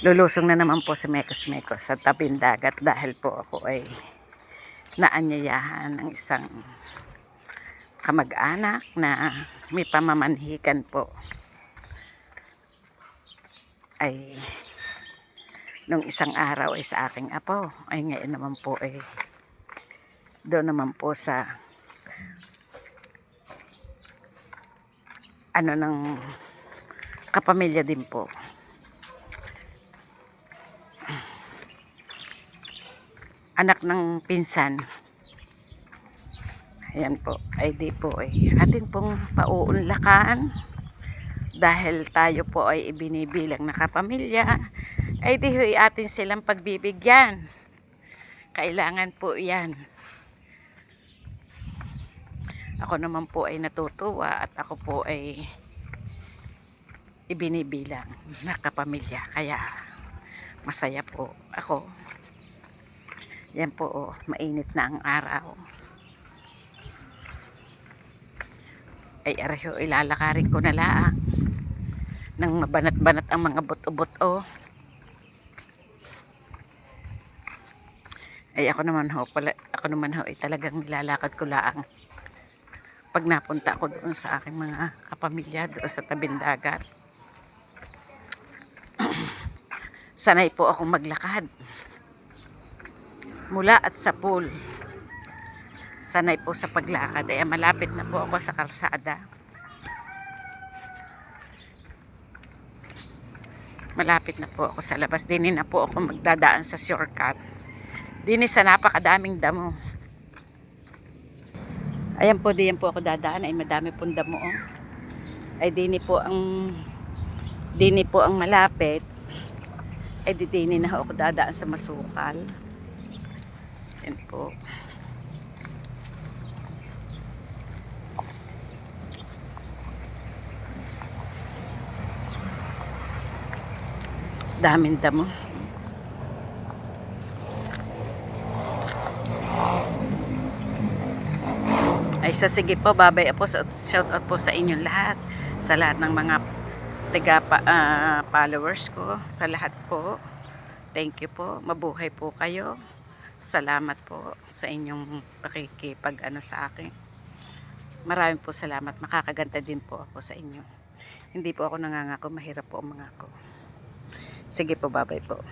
Lulusong na naman po sa Mekos-Mekos sa tabing dagat dahil po ako ay naanyayahan ng isang kamag-anak na may pamamanhikan po. Ay nung isang araw ay sa aking apo, ay ngayon naman po ay doon naman po sa ng kapamilya din po. Anak ng pinsan. Ayan po, ay di po ay atin pong pauunlakan dahil tayo po ay ibinibilang na kapamilya, ay di ho'y atin silang pagbibigyan. Kailangan po yan. Ako naman po ay natutuwa at ako po ay ibinibilang na kapamilya, kaya masaya po ako. Yan po, oh, mainit na ang araw. Ay areho, ilalakarin ko na lang nang mabanat-banat ang mga buto-buto. Ay ako naman ho ay talagang nilalakad ko lang pag napunta ako doon sa aking mga kapamilya doon sa tabing dagat. Sanay po akong maglakad mula at sa pool. Sanay po sa paglakad. Ay malapit na po ako sa kalsada. Malapit na po ako sa labas. Dini na po ako magdadaan sa shortcut. Dini sa napakadaming damo. Ayan po, diyan po ako dadaan. Ay madami pong damo. Oh. Ay dini po ang malapit. Ay dini na ako dadaan sa masukal. Ayan po. Daming damo. Ay sige po, babay po, shout out po sa inyong lahat, sa lahat ng mga followers ko, sa lahat po. Thank you po, mabuhay po kayo. Salamat po sa inyong pakikipag sa akin. Maraming po salamat, makakaganda din po ako sa inyo. Hindi po ako nangangako, mahirap po ang mga ako. Sige po, babay po.